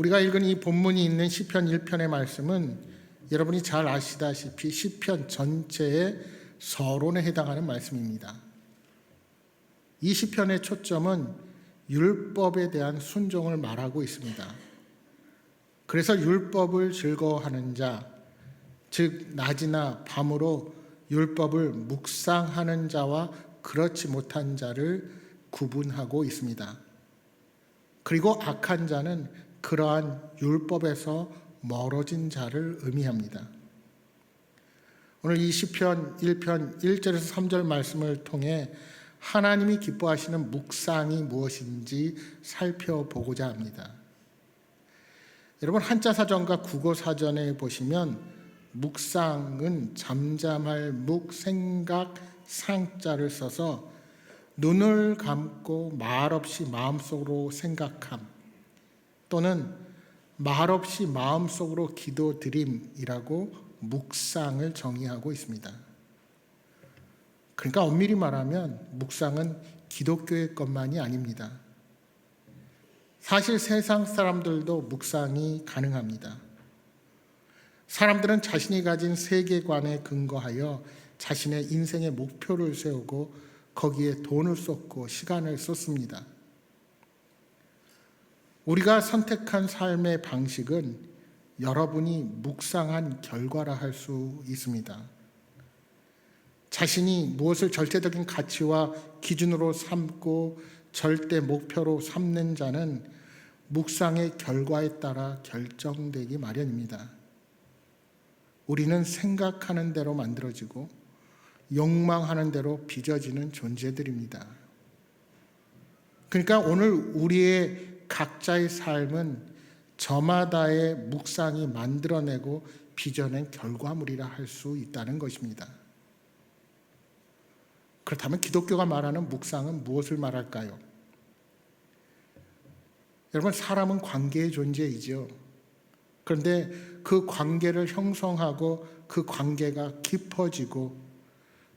우리가 읽은 이 본문이 있는 시편 1편의 말씀은 여러분이 잘 아시다시피 시편 전체의 서론에 해당하는 말씀입니다. 이 시편의 초점은 율법에 대한 순종을 말하고 있습니다. 그래서 율법을 즐거워하는 자, 즉 낮이나 밤으로 율법을 묵상하는 자와 그렇지 못한 자를 구분하고 있습니다. 그리고 악한 자는 그러한 율법에서 멀어진 자를 의미합니다. 오늘 이 시편 1편 1절에서 3절 말씀을 통해 하나님이 기뻐하시는 묵상이 무엇인지 살펴보고자 합니다. 여러분, 한자 사전과 국어 사전에 보시면 묵상은 잠잠할 묵, 생각, 상자를 써서 눈을 감고 말없이 마음속으로 생각함 또는 말없이 마음속으로 기도드림이라고 묵상을 정의하고 있습니다. 그러니까 엄밀히 말하면 묵상은 기독교의 것만이 아닙니다. 사실 세상 사람들도 묵상이 가능합니다. 사람들은 자신이 가진 세계관에 근거하여 자신의 인생의 목표를 세우고 거기에 돈을 쏟고 시간을 쏟습니다. 우리가 선택한 삶의 방식은 여러분이 묵상한 결과라 할 수 있습니다. 자신이 무엇을 절대적인 가치와 기준으로 삼고 절대 목표로 삼는 자는 묵상의 결과에 따라 결정되기 마련입니다. 우리는 생각하는 대로 만들어지고 욕망하는 대로 빚어지는 존재들입니다. 그러니까 오늘 우리의 각자의 삶은 저마다의 묵상이 만들어내고 빚어낸 결과물이라 할 수 있다는 것입니다. 그렇다면 기독교가 말하는 묵상은 무엇을 말할까요? 여러분, 사람은 관계의 존재이죠. 그런데 그 관계를 형성하고 그 관계가 깊어지고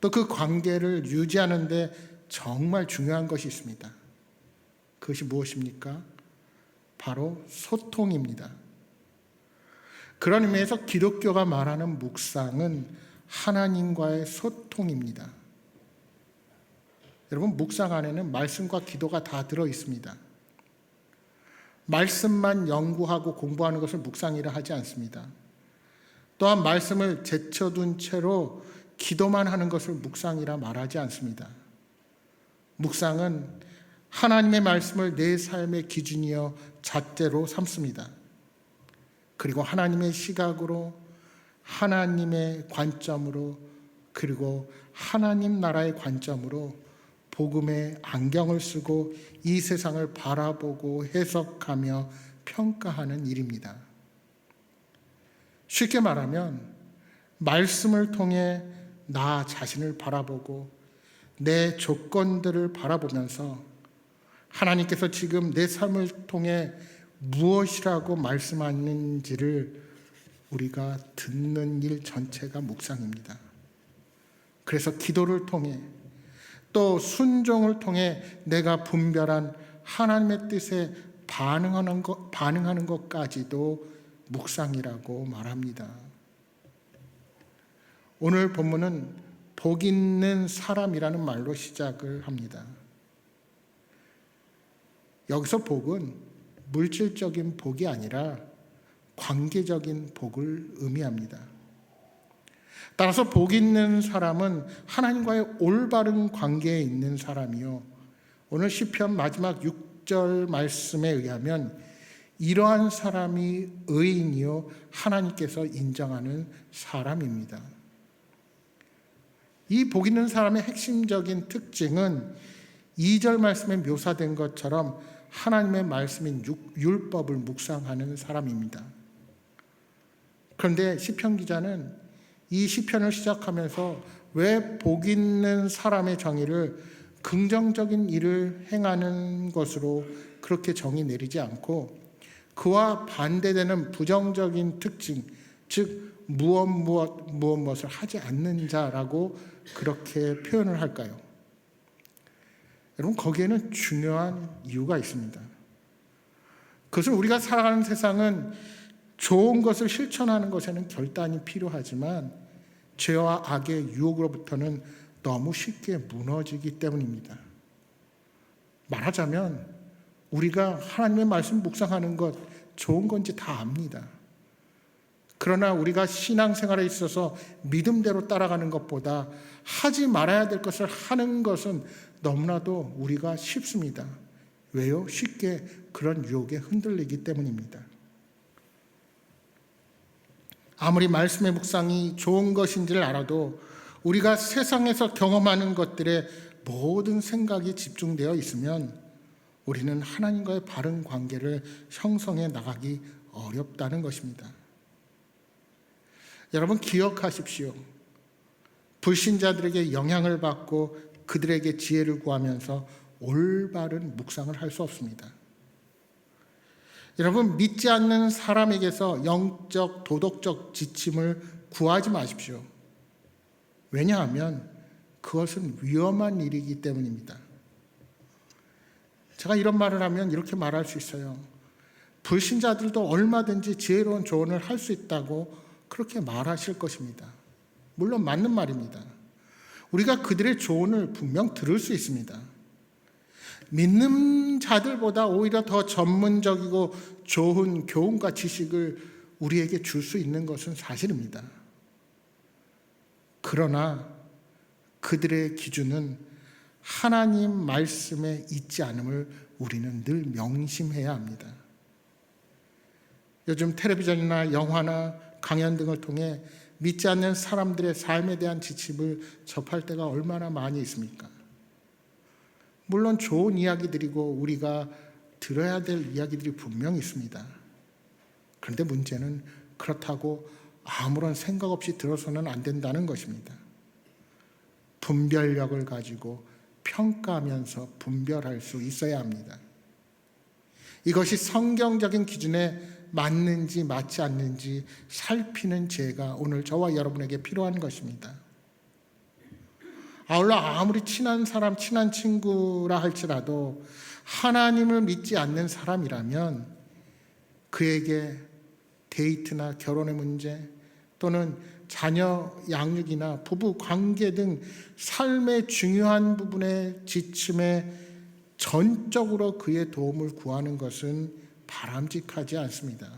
또 그 관계를 유지하는 데 정말 중요한 것이 있습니다. 그것이 무엇입니까? 바로 소통입니다. 그런 의미에서 기독교가 말하는 묵상은 하나님과의 소통입니다. 여러분, 묵상 안에는 말씀과 기도가 다 들어 있습니다. 말씀만 연구하고 공부하는 것을 묵상이라 하지 않습니다. 또한 말씀을 제쳐둔 채로 기도만 하는 것을 묵상이라 말하지 않습니다. 묵상은 하나님의 말씀을 내 삶의 기준이여 잣대로 삼습니다. 그리고 하나님의 시각으로, 하나님의 관점으로, 그리고 하나님 나라의 관점으로 복음의 안경을 쓰고 이 세상을 바라보고 해석하며 평가하는 일입니다. 쉽게 말하면 말씀을 통해 나 자신을 바라보고 내 조건들을 바라보면서 하나님께서 지금 내 삶을 통해 무엇이라고 말씀하는지를 우리가 듣는 일 전체가 묵상입니다. 그래서 기도를 통해 또 순종을 통해 내가 분별한 하나님의 뜻에 반응하는 것까지도 묵상이라고 말합니다. 오늘 본문은 복 있는 사람이라는 말로 시작을 합니다. 여기서 복은 물질적인 복이 아니라 관계적인 복을 의미합니다. 따라서 복 있는 사람은 하나님과의 올바른 관계에 있는 사람이요, 오늘 시편 마지막 6절 말씀에 의하면 이러한 사람이 의인이요 하나님께서 인정하는 사람입니다. 이 복 있는 사람의 핵심적인 특징은 2절 말씀에 묘사된 것처럼 하나님의 말씀인 율법을 묵상하는 사람입니다. 그런데 시편 기자는 이 시편을 시작하면서 왜 복 있는 사람의 정의를 긍정적인 일을 행하는 것으로 그렇게 정의 내리지 않고 그와 반대되는 부정적인 특징, 즉 무엇을 하지 않는 자라고 그렇게 표현을 할까요? 여러분, 거기에는 중요한 이유가 있습니다. 그것은 우리가 살아가는 세상은 좋은 것을 실천하는 것에는 결단이 필요하지만 죄와 악의 유혹으로부터는 너무 쉽게 무너지기 때문입니다. 말하자면 우리가 하나님의 말씀 묵상하는 것 좋은 건지 다 압니다. 그러나 우리가 신앙생활에 있어서 믿음대로 따라가는 것보다 하지 말아야 될 것을 하는 것은 너무나도 우리가 쉽습니다. 왜요? 쉽게 그런 유혹에 흔들리기 때문입니다. 아무리 말씀의 묵상이 좋은 것인지를 알아도 우리가 세상에서 경험하는 것들에 모든 생각이 집중되어 있으면 우리는 하나님과의 바른 관계를 형성해 나가기 어렵다는 것입니다. 여러분 기억하십시오. 불신자들에게 영향을 받고 그들에게 지혜를 구하면서 올바른 묵상을 할 수 없습니다. 여러분 믿지 않는 사람에게서 영적, 도덕적 지침을 구하지 마십시오. 왜냐하면 그것은 위험한 일이기 때문입니다. 제가 이런 말을 하면 이렇게 말할 수 있어요. 불신자들도 얼마든지 지혜로운 조언을 할 수 있다고 그렇게 말하실 것입니다. 물론 맞는 말입니다. 우리가 그들의 조언을 분명 들을 수 있습니다. 믿는 자들보다 오히려 더 전문적이고 좋은 교훈과 지식을 우리에게 줄 수 있는 것은 사실입니다. 그러나 그들의 기준은 하나님 말씀에 있지 않음을 우리는 늘 명심해야 합니다. 요즘 텔레비전이나 영화나 강연 등을 통해 믿지 않는 사람들의 삶에 대한 지침을 접할 때가 얼마나 많이 있습니까? 물론 좋은 이야기들이고 우리가 들어야 될 이야기들이 분명히 있습니다. 그런데 문제는 그렇다고 아무런 생각 없이 들어서는 안 된다는 것입니다. 분별력을 가지고 평가하면서 분별할 수 있어야 합니다. 이것이 성경적인 기준에 맞는지 맞지 않는지 살피는 지혜가 오늘 저와 여러분에게 필요한 것입니다. 아울러 아무리 친한 사람, 친한 친구라 할지라도 하나님을 믿지 않는 사람이라면 그에게 데이트나 결혼의 문제 또는 자녀 양육이나 부부 관계 등 삶의 중요한 부분의 지침에 전적으로 그의 도움을 구하는 것은 바람직하지 않습니다.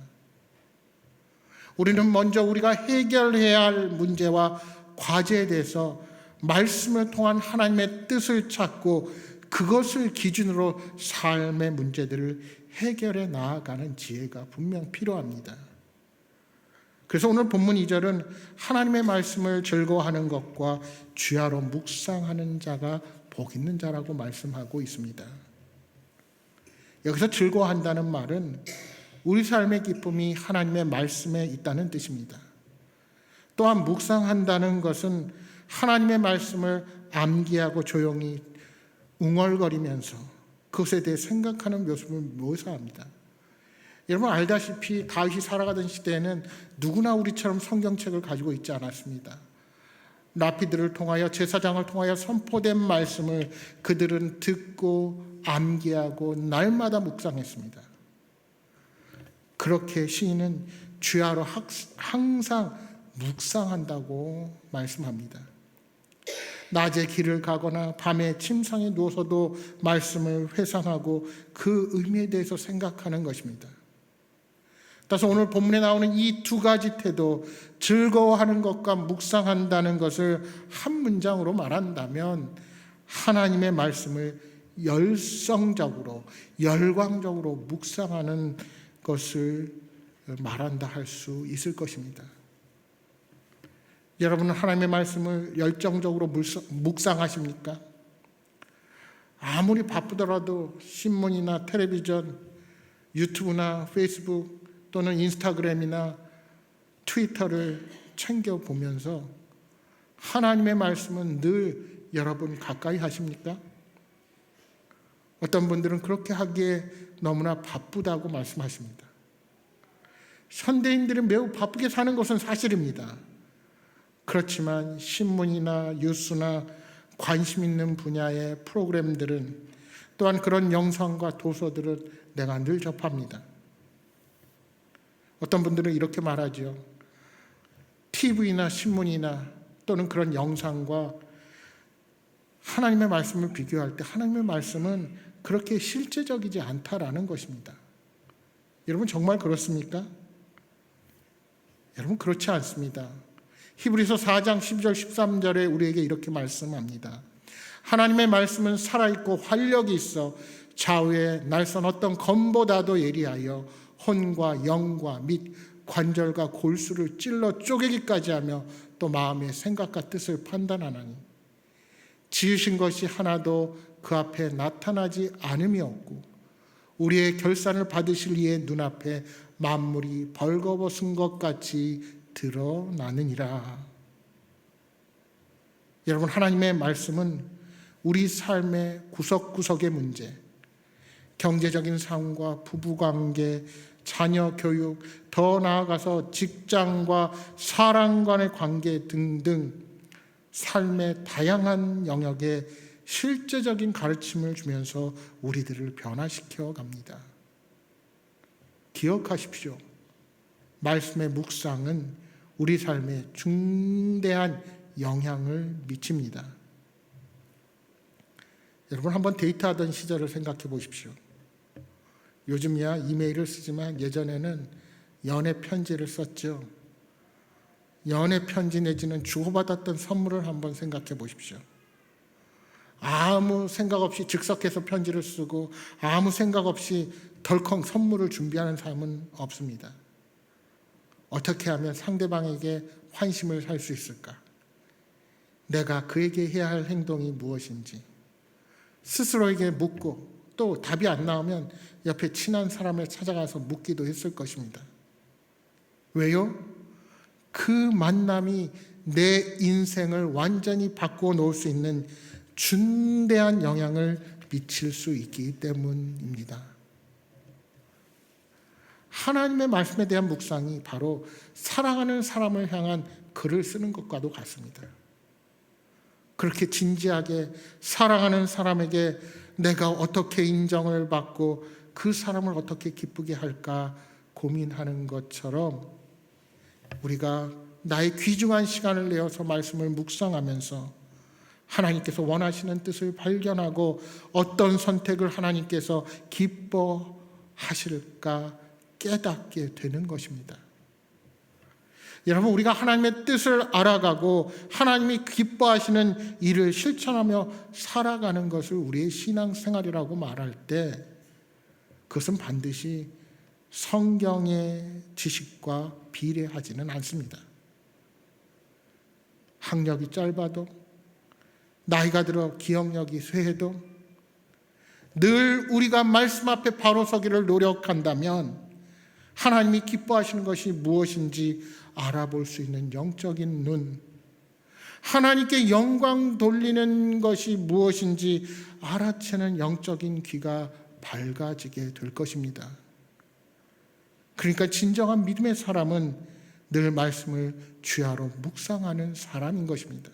우리는 먼저 우리가 해결해야 할 문제와 과제에 대해서 말씀을 통한 하나님의 뜻을 찾고 그것을 기준으로 삶의 문제들을 해결해 나아가는 지혜가 분명 필요합니다. 그래서 오늘 본문 2절은 하나님의 말씀을 즐거워하는 것과 주야로 묵상하는 자가 복 있는 자라고 말씀하고 있습니다. 여기서 즐거워한다는 말은 우리 삶의 기쁨이 하나님의 말씀에 있다는 뜻입니다. 또한 묵상한다는 것은 하나님의 말씀을 암기하고 조용히 웅얼거리면서 그것에 대해 생각하는 모습을 묘사합니다. 여러분 알다시피 다윗이 살아가던 시대에는 누구나 우리처럼 성경책을 가지고 있지 않았습니다. 라피들을 통하여 제사장을 통하여 선포된 말씀을 그들은 듣고 암기하고 날마다 묵상했습니다. 그렇게 시인은 주야로 항상 묵상한다고 말씀합니다. 낮에 길을 가거나 밤에 침상에 누워서도 말씀을 회상하고 그 의미에 대해서 생각하는 것입니다. 따라서 오늘 본문에 나오는 이 두 가지 태도, 즐거워하는 것과 묵상한다는 것을 한 문장으로 말한다면 하나님의 말씀을 열성적으로, 열광적으로 묵상하는 것을 말한다 할 수 있을 것입니다. 여러분은 하나님의 말씀을 열정적으로 묵상하십니까? 아무리 바쁘더라도 신문이나 텔레비전, 유튜브나 페이스북 또는 인스타그램이나 트위터를 챙겨보면서 하나님의 말씀은 늘 여러분 가까이 하십니까? 어떤 분들은 그렇게 하기에 너무나 바쁘다고 말씀하십니다. 현대인들은 매우 바쁘게 사는 것은 사실입니다. 그렇지만 신문이나 뉴스나 관심 있는 분야의 프로그램들은 또한 그런 영상과 도서들은 내가 늘 접합니다. 어떤 분들은 이렇게 말하죠. TV나 신문이나 또는 그런 영상과 하나님의 말씀을 비교할 때 하나님의 말씀은 그렇게 실제적이지 않다라는 것입니다. 여러분 정말 그렇습니까? 여러분 그렇지 않습니다. 히브리서 4장 12절 13절에 우리에게 이렇게 말씀합니다. 하나님의 말씀은 살아있고 활력이 있어 좌우에 날선 어떤 검보다도 예리하여 혼과 영과 및 관절과 골수를 찔러 쪼개기까지 하며 또 마음의 생각과 뜻을 판단하나니 지으신 것이 하나도 그 앞에 나타나지 않음이 없고 우리의 결산을 받으실 이의 눈앞에 만물이 벌거벗은 것 같이 드러나느니라. 여러분 하나님의 말씀은 우리 삶의 구석구석의 문제, 경제적인 삶과 부부관계, 자녀 교육, 더 나아가서 직장과 사람 간의 관계 등등 삶의 다양한 영역에 실제적인 가르침을 주면서 우리들을 변화시켜 갑니다. 기억하십시오. 말씀의 묵상은 우리 삶에 중대한 영향을 미칩니다. 여러분 한번 데이트하던 시절을 생각해 보십시오. 요즘이야 이메일을 쓰지만 예전에는 연애 편지를 썼죠. 연애 편지 내지는 주고받았던 선물을 한번 생각해 보십시오. 아무 생각 없이 즉석해서 편지를 쓰고 아무 생각 없이 덜컹 선물을 준비하는 삶은 없습니다. 어떻게 하면 상대방에게 환심을 살 수 있을까? 내가 그에게 해야 할 행동이 무엇인지 스스로에게 묻고 또 답이 안 나오면 옆에 친한 사람을 찾아가서 묻기도 했을 것입니다. 왜요? 그 만남이 내 인생을 완전히 바꾸어 놓을 수 있는 중대한 영향을 미칠 수 있기 때문입니다. 하나님의 말씀에 대한 묵상이 바로 사랑하는 사람을 향한 글을 쓰는 것과도 같습니다. 그렇게 진지하게 사랑하는 사람에게 내가 어떻게 인정을 받고 그 사람을 어떻게 기쁘게 할까 고민하는 것처럼 우리가 나의 귀중한 시간을 내어서 말씀을 묵상하면서 하나님께서 원하시는 뜻을 발견하고 어떤 선택을 하나님께서 기뻐하실까 깨닫게 되는 것입니다. 여러분 우리가 하나님의 뜻을 알아가고 하나님이 기뻐하시는 일을 실천하며 살아가는 것을 우리의 신앙생활이라고 말할 때 그것은 반드시 성경의 지식과 비례하지는 않습니다. 학력이 짧아도 나이가 들어 기억력이 쇠해도 늘 우리가 말씀 앞에 바로 서기를 노력한다면 하나님이 기뻐하시는 것이 무엇인지 알아볼 수 있는 영적인 눈, 하나님께 영광 돌리는 것이 무엇인지 알아채는 영적인 귀가 밝아지게 될 것입니다. 그러니까 진정한 믿음의 사람은 늘 말씀을 주야로 묵상하는 사람인 것입니다.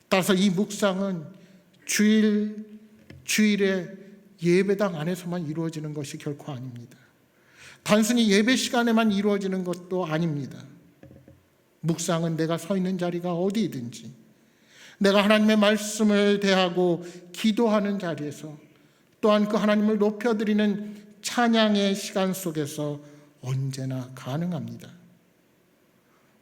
따라서 이 묵상은 주일에 예배당 안에서만 이루어지는 것이 결코 아닙니다. 단순히 예배 시간에만 이루어지는 것도 아닙니다. 묵상은 내가 서 있는 자리가 어디든지 내가 하나님의 말씀을 대하고 기도하는 자리에서 또한 그 하나님을 높여드리는 찬양의 시간 속에서 언제나 가능합니다.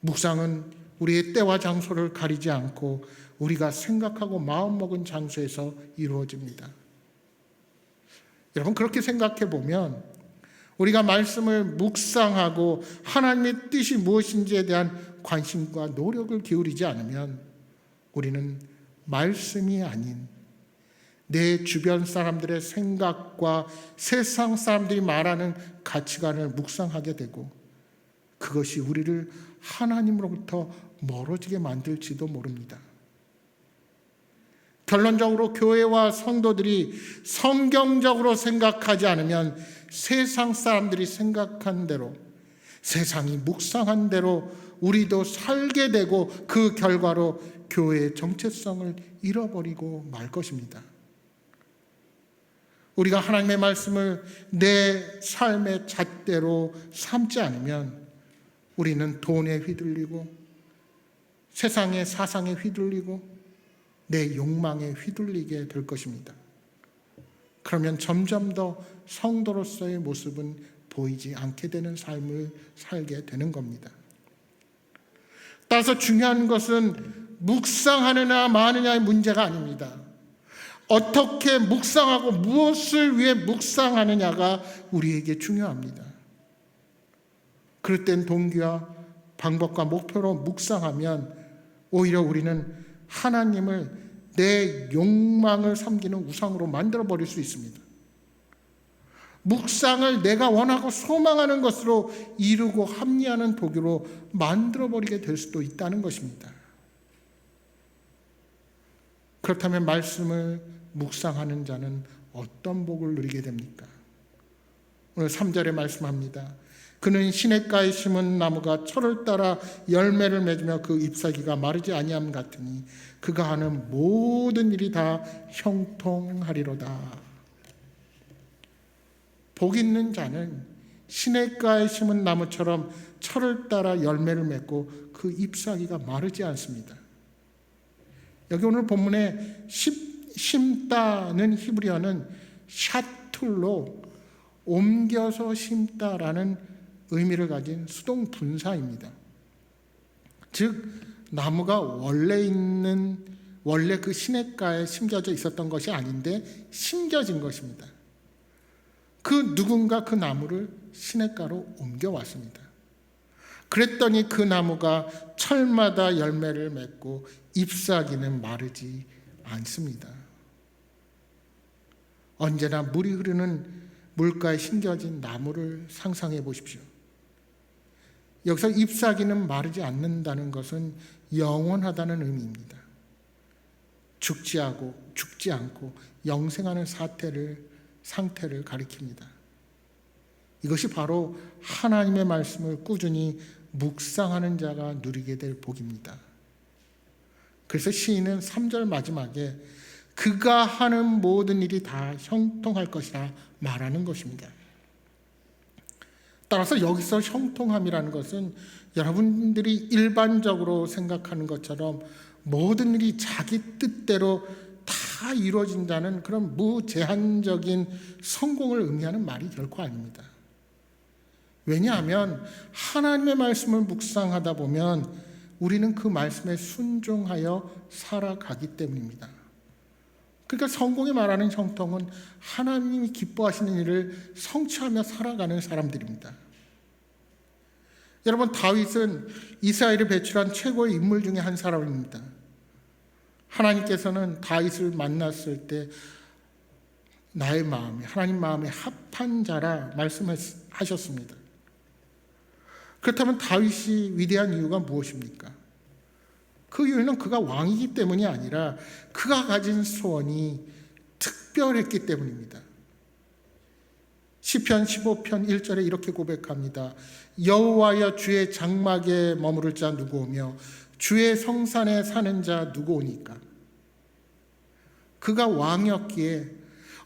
묵상은 우리의 때와 장소를 가리지 않고 우리가 생각하고 마음먹은 장소에서 이루어집니다. 여러분 그렇게 생각해 보면 우리가 말씀을 묵상하고 하나님의 뜻이 무엇인지에 대한 관심과 노력을 기울이지 않으면 우리는 말씀이 아닌 내 주변 사람들의 생각과 세상 사람들이 말하는 가치관을 묵상하게 되고 그것이 우리를 하나님으로부터 멀어지게 만들지도 모릅니다. 결론적으로 교회와 성도들이 성경적으로 생각하지 않으면 세상 사람들이 생각한 대로 세상이 묵상한 대로 우리도 살게 되고 그 결과로 교회의 정체성을 잃어버리고 말 것입니다. 우리가 하나님의 말씀을 내 삶의 잣대로 삼지 않으면 우리는 돈에 휘둘리고 세상의 사상에 휘둘리고 내 욕망에 휘둘리게 될 것입니다. 그러면 점점 더 성도로서의 모습은 보이지 않게 되는 삶을 살게 되는 겁니다. 따라서 중요한 것은 묵상하느냐 마느냐의 문제가 아닙니다. 어떻게 묵상하고 무엇을 위해 묵상하느냐가 우리에게 중요합니다. 그럴 땐 동기와 방법과 목표로 묵상하면 오히려 우리는 하나님을 내 욕망을 섬기는 우상으로 만들어버릴 수 있습니다. 묵상을 내가 원하고 소망하는 것으로 이루고 합리하는 도구로 만들어버리게 될 수도 있다는 것입니다. 그렇다면 말씀을 묵상하는 자는 어떤 복을 누리게 됩니까? 오늘 3절에 말씀합니다. 그는 시냇가에 심은 나무가 철을 따라 열매를 맺으며 그 잎사귀가 마르지 아니함 같으니 그가 하는 모든 일이 다 형통하리로다. 복 있는 자는 시냇가에 심은 나무처럼 철을 따라 열매를 맺고 그 잎사귀가 마르지 않습니다. 여기 오늘 본문에 심다는 히브리어는 샤툴로 옮겨서 심다라는 의미를 가진 수동 분사입니다. 즉 나무가 원래 그 시냇가에 심겨져 있었던 것이 아닌데 심겨진 것입니다. 그 누군가 그 나무를 시냇가로 옮겨왔습니다. 그랬더니 그 나무가 철마다 열매를 맺고 잎사귀는 마르지 않습니다. 언제나 물이 흐르는 물가에 심겨진 나무를 상상해 보십시오. 여기서 잎사귀는 마르지 않는다는 것은 영원하다는 의미입니다. 죽지 않고 영생하는 상태를 가리킵니다. 이것이 바로 하나님의 말씀을 꾸준히 묵상하는 자가 누리게 될 복입니다. 그래서 시인은 3절 마지막에 그가 하는 모든 일이 다 형통할 것이라 말하는 것입니다. 따라서 여기서 형통함이라는 것은 여러분들이 일반적으로 생각하는 것처럼 모든 일이 자기 뜻대로 다 이루어진다는 그런 무제한적인 성공을 의미하는 말이 결코 아닙니다. 왜냐하면 하나님의 말씀을 묵상하다 보면 우리는 그 말씀에 순종하여 살아가기 때문입니다. 그러니까 성공이 말하는 형통은 하나님이 기뻐하시는 일을 성취하며 살아가는 사람들입니다. 여러분, 다윗은 이스라엘을 배출한 최고의 인물 중에 한 사람입니다. 하나님께서는 다윗을 만났을 때 나의 마음이 하나님 마음에 합한 자라 말씀하셨습니다. 그렇다면 다윗이 위대한 이유가 무엇입니까? 그 이유는 그가 왕이기 때문이 아니라 그가 가진 소원이 특별했기 때문입니다. 시편 15편 1절에 이렇게 고백합니다. 여호와여 주의 장막에 머무를 자 누구 오며 주의 성산에 사는 자 누구 오니까. 그가 왕이었기에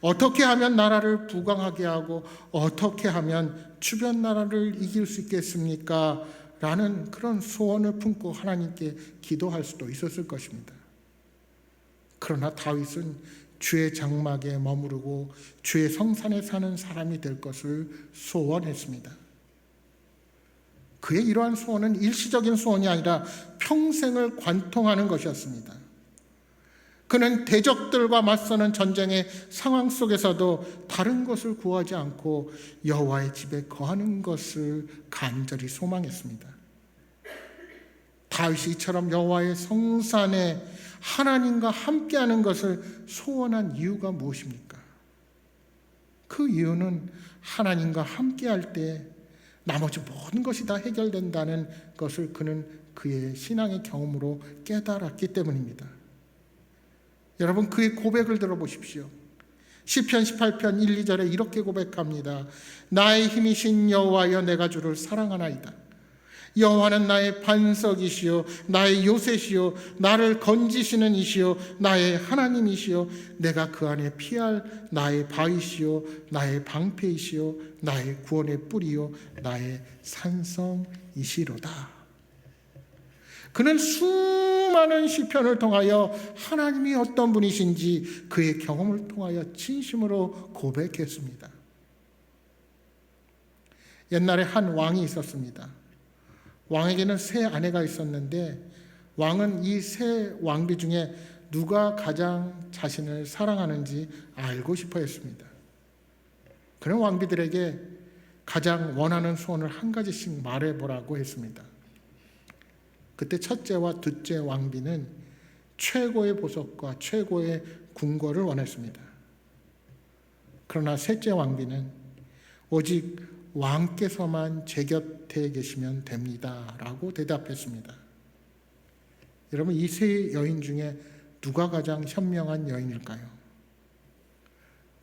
어떻게 하면 나라를 부강하게 하고 어떻게 하면 주변 나라를 이길 수 있겠습니까? 라는 그런 소원을 품고 하나님께 기도할 수도 있었을 것입니다. 그러나 다윗은 주의 장막에 머무르고 주의 성산에 사는 사람이 될 것을 소원했습니다. 그의 이러한 소원은 일시적인 소원이 아니라 평생을 관통하는 것이었습니다. 그는 대적들과 맞서는 전쟁의 상황 속에서도 다른 것을 구하지 않고 여호와의 집에 거하는 것을 간절히 소망했습니다. 다윗이 이처럼 여호와의 성산에 하나님과 함께하는 것을 소원한 이유가 무엇입니까? 그 이유는 하나님과 함께할 때 나머지 모든 것이 다 해결된다는 것을 그는 그의 신앙의 경험으로 깨달았기 때문입니다. 여러분, 그의 고백을 들어보십시오. 시편 18편 1, 2절에 이렇게 고백합니다. 나의 힘이신 여호와여 내가 주를 사랑하나이다. 여호와는 나의 반석이시요 나의 요새시요 나를 건지시는 이시요 나의 하나님이시요 내가 그 안에 피할 나의 바위시요 나의 방패이시요 나의 구원의 뿌리요 나의 산성이시로다. 그는 수많은 시편을 통하여 하나님이 어떤 분이신지 그의 경험을 통하여 진심으로 고백했습니다. 옛날에 한 왕이 있었습니다. 왕에게는 세 아내가 있었는데 왕은 이 세 왕비 중에 누가 가장 자신을 사랑하는지 알고 싶어 했습니다. 그런 왕비들에게 가장 원하는 소원을 한 가지씩 말해보라고 했습니다. 그때 첫째와 둘째 왕비는 최고의 보석과 최고의 궁궐을 원했습니다. 그러나 셋째 왕비는 오직 왕께서만 제 곁에 계시면 됩니다 라고 대답했습니다. 여러분, 이 세 여인 중에 누가 가장 현명한 여인일까요?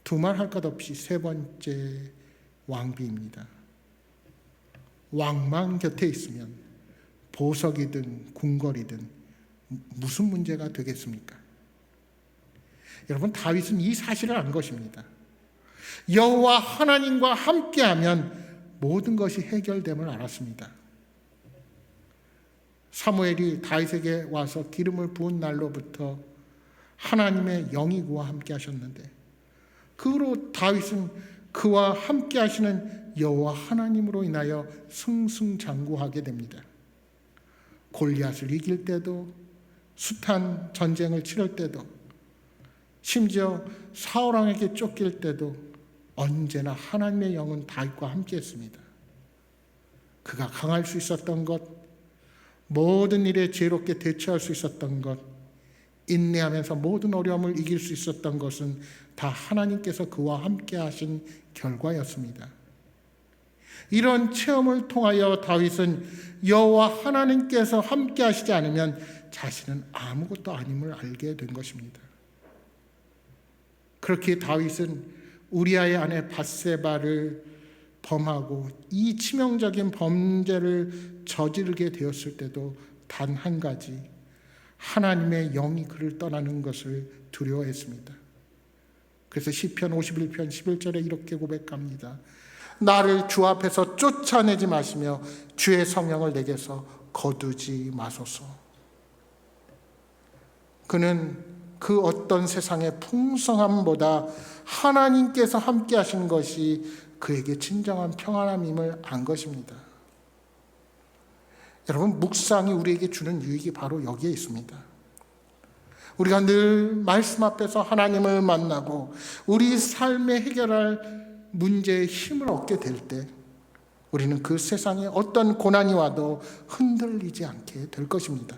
두말 할 것 없이 세 번째 왕비입니다. 왕만 곁에 있으면 보석이든 궁궐이든 무슨 문제가 되겠습니까? 여러분, 다윗은 이 사실을 안 것입니다. 여호와 하나님과 함께하면 모든 것이 해결됨을 알았습니다. 사무엘이 다윗에게 와서 기름을 부은 날로부터 하나님의 영이 그와 함께 하셨는데 그 후로 다윗은 그와 함께 하시는 여호와 하나님으로 인하여 승승장구하게 됩니다. 골리앗을 이길 때도, 숱한 전쟁을 치를 때도, 심지어 사울왕에게 쫓길 때도 언제나 하나님의 영은 다윗과 함께했습니다. 그가 강할 수 있었던 것, 모든 일에 지혜롭게 대처할 수 있었던 것, 인내하면서 모든 어려움을 이길 수 있었던 것은 다 하나님께서 그와 함께 하신 결과였습니다. 이런 체험을 통하여 다윗은 여호와 하나님께서 함께 하시지 않으면 자신은 아무것도 아님을 알게 된 것입니다. 그렇게 다윗은 우리아의 아내 밧세바를 범하고 이 치명적인 범죄를 저지르게 되었을 때도 단 한 가지, 하나님의 영이 그를 떠나는 것을 두려워했습니다. 그래서 시편 51편 11절에 이렇게 고백합니다. 나를 주 앞에서 쫓아내지 마시며 주의 성령을 내게서 거두지 마소서. 그는 그 어떤 세상의 풍성함보다 하나님께서 함께 하신 것이 그에게 진정한 평안함임을 안 것입니다. 여러분, 묵상이 우리에게 주는 유익이 바로 여기에 있습니다. 우리가 늘 말씀 앞에서 하나님을 만나고 우리 삶에 해결할 문제에 힘을 얻게 될 때 우리는 그 세상에 어떤 고난이 와도 흔들리지 않게 될 것입니다.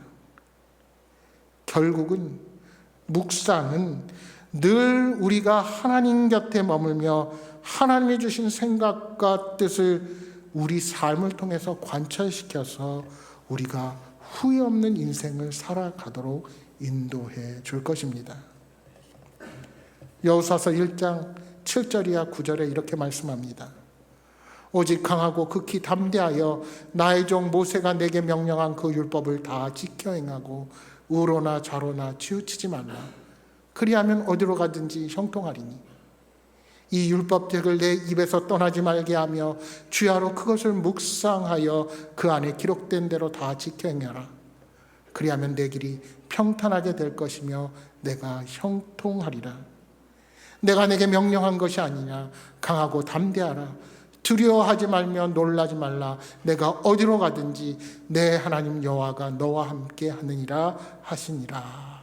결국은 묵상은 늘 우리가 하나님 곁에 머물며 하나님이 주신 생각과 뜻을 우리 삶을 통해서 관철시켜서 우리가 후회 없는 인생을 살아가도록 인도해 줄 것입니다. 여호수아서 1장 7절이야 9절에 이렇게 말씀합니다. 오직 강하고 극히 담대하여 나의 종 모세가 내게 명령한 그 율법을 다 지켜 행하고 우로나 좌로나 치우치지 말라. 그리하면 어디로 가든지 형통하리니 이 율법책을 내 입에서 떠나지 말게 하며 주야로 그것을 묵상하여 그 안에 기록된 대로 다 지켜 행하라. 그리하면 내 길이 평탄하게 될 것이며 내가 형통하리라. 내가 내게 명령한 것이 아니냐. 강하고 담대하라. 두려워하지 말며 놀라지 말라. 내가 어디로 가든지 내 하나님 여호와가 너와 함께 하느니라 하시니라.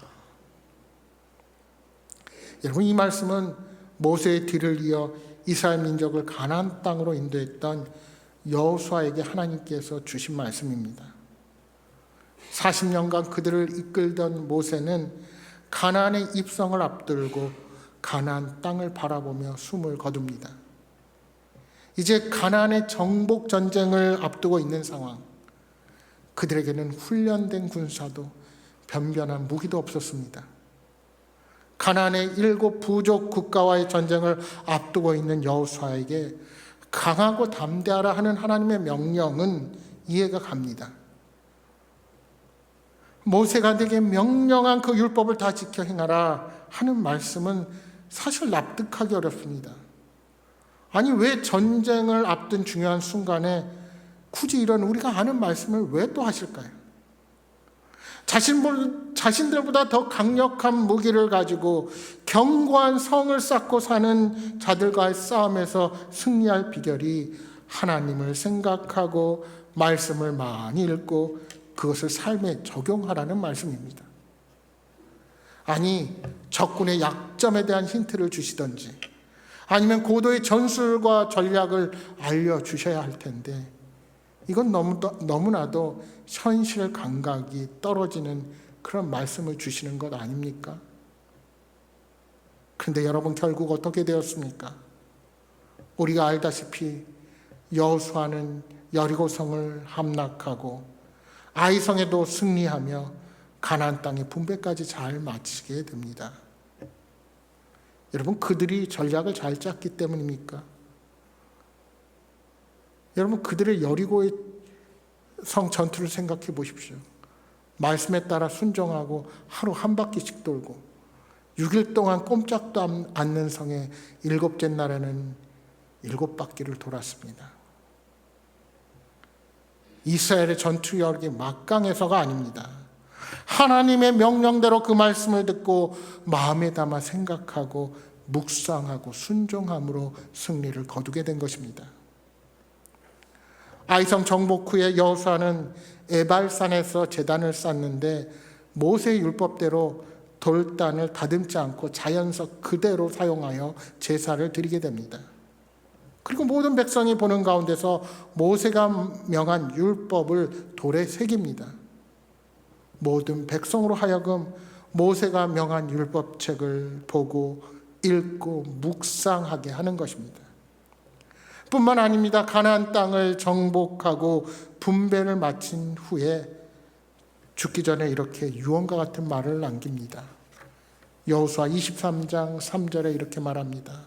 여러분, 이 말씀은 모세의 뒤를 이어 이스라엘 민족을 가나안 땅으로 인도했던 여호수아에게 하나님께서 주신 말씀입니다. 40년간 그들을 이끌던 모세는 가나안의 입성을 앞두고 가나안 땅을 바라보며 숨을 거둡니다. 이제 가나안의 정복 전쟁을 앞두고 있는 상황. 그들에게는 훈련된 군사도 변변한 무기도 없었습니다. 가나안의 7 부족 국가와의 전쟁을 앞두고 있는 여호수아에게 강하고 담대하라 하는 하나님의 명령은 이해가 갑니다. 모세가 내게 명령한 그 율법을 다 지켜 행하라 하는 말씀은 사실 납득하기 어렵습니다. 아니, 왜 전쟁을 앞둔 중요한 순간에 굳이 이런 우리가 아는 말씀을 왜 또 하실까요? 자신들보다 더 강력한 무기를 가지고 견고한 성을 쌓고 사는 자들과의 싸움에서 승리할 비결이 하나님을 생각하고 말씀을 많이 읽고 그것을 삶에 적용하라는 말씀입니다. 아니, 적군의 약점에 대한 힌트를 주시든지 아니면 고도의 전술과 전략을 알려주셔야 할 텐데 이건 너무나도 현실 감각이 떨어지는 그런 말씀을 주시는 것 아닙니까? 그런데 여러분, 결국 어떻게 되었습니까? 우리가 알다시피 여호수아는 여리고성을 함락하고 아이성에도 승리하며 가나안 땅의 분배까지 잘 마치게 됩니다. 여러분, 그들이 전략을 잘 짰기 때문입니까? 여러분, 그들의 여리고의 성 전투를 생각해 보십시오. 말씀에 따라 순종하고 하루 한 바퀴씩 돌고 6일 동안 꼼짝도 않는 성에 일곱째 날에는 7바퀴를 돌았습니다. 이스라엘의 전투력이 막강해서가 아닙니다. 하나님의 명령대로 그 말씀을 듣고 마음에 담아 생각하고 묵상하고 순종함으로 승리를 거두게 된 것입니다. 아이성 정복 후에 여호수아는 에발산에서 제단을 쌓는데 모세의 율법대로 돌단을 다듬지 않고 자연석 그대로 사용하여 제사를 드리게 됩니다. 그리고 모든 백성이 보는 가운데서 모세가 명한 율법을 돌에 새깁니다. 모든 백성으로 하여금 모세가 명한 율법책을 보고 읽고 묵상하게 하는 것입니다. 뿐만 아닙니다. 가나안 땅을 정복하고 분배를 마친 후에 죽기 전에 이렇게 유언과 같은 말을 남깁니다. 여호수아 23장 3절에 이렇게 말합니다.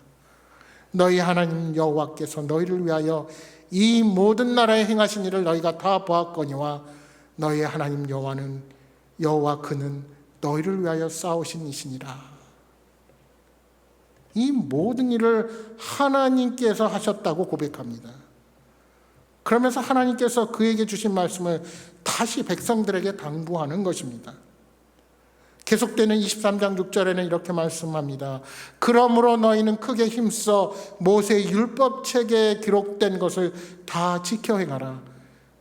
너희 하나님 여호와께서 너희를 위하여 이 모든 나라에 행하신 일을 너희가 다 보았거니와 너희의 하나님 여호와 그는 너희를 위하여 싸우신 이시니라. 이 모든 일을 하나님께서 하셨다고 고백합니다. 그러면서 하나님께서 그에게 주신 말씀을 다시 백성들에게 당부하는 것입니다. 계속되는 23장 6절에는 이렇게 말씀합니다. 그러므로 너희는 크게 힘써 모세의 율법책에 기록된 것을 다 지켜 행하라.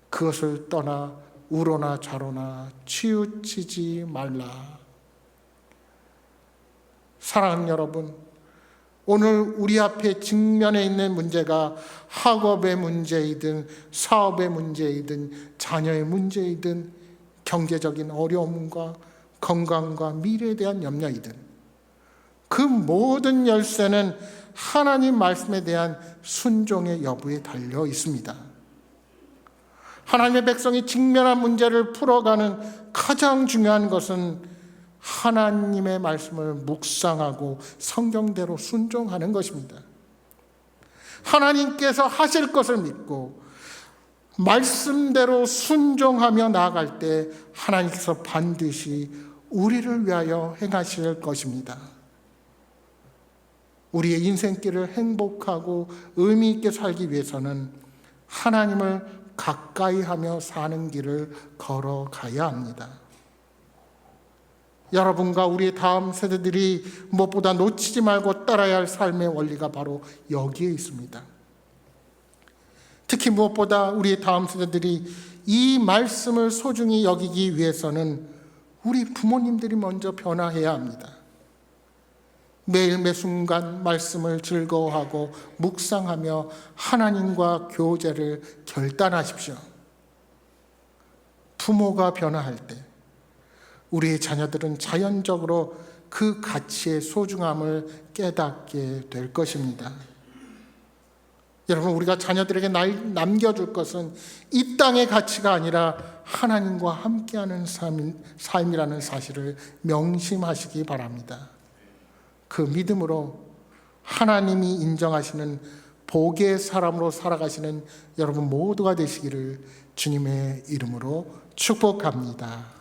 그것을 떠나 우로나 좌로나 치우치지 말라. 사랑하는 여러분, 오늘 우리 앞에 직면해 있는 문제가 학업의 문제이든 사업의 문제이든 자녀의 문제이든 경제적인 어려움과 건강과 미래에 대한 염려이든 그 모든 열쇠는 하나님 말씀에 대한 순종의 여부에 달려 있습니다. 하나님의 백성이 직면한 문제를 풀어가는 가장 중요한 것은 하나님의 말씀을 묵상하고 성경대로 순종하는 것입니다. 하나님께서 하실 것을 믿고 말씀대로 순종하며 나아갈 때 하나님께서 반드시 우리를 위하여 행하실 것입니다. 우리의 인생길을 행복하고 의미 있게 살기 위해서는 하나님을 가까이 하며 사는 길을 걸어가야 합니다. 여러분과 우리의 다음 세대들이 무엇보다 놓치지 말고 따라야 할 삶의 원리가 바로 여기에 있습니다. 특히 무엇보다 우리의 다음 세대들이 이 말씀을 소중히 여기기 위해서는 우리 부모님들이 먼저 변화해야 합니다. 매일 매순간 말씀을 즐거워하고 묵상하며 하나님과 교제를 결단하십시오. 부모가 변화할 때 우리의 자녀들은 자연적으로 그 가치의 소중함을 깨닫게 될 것입니다. 여러분, 우리가 자녀들에게 남겨줄 것은 이 땅의 가치가 아니라 하나님과 함께하는 삶이라는 사실을 명심하시기 바랍니다. 그 믿음으로 하나님이 인정하시는 복의 사람으로 살아가시는 여러분 모두가 되시기를 주님의 이름으로 축복합니다.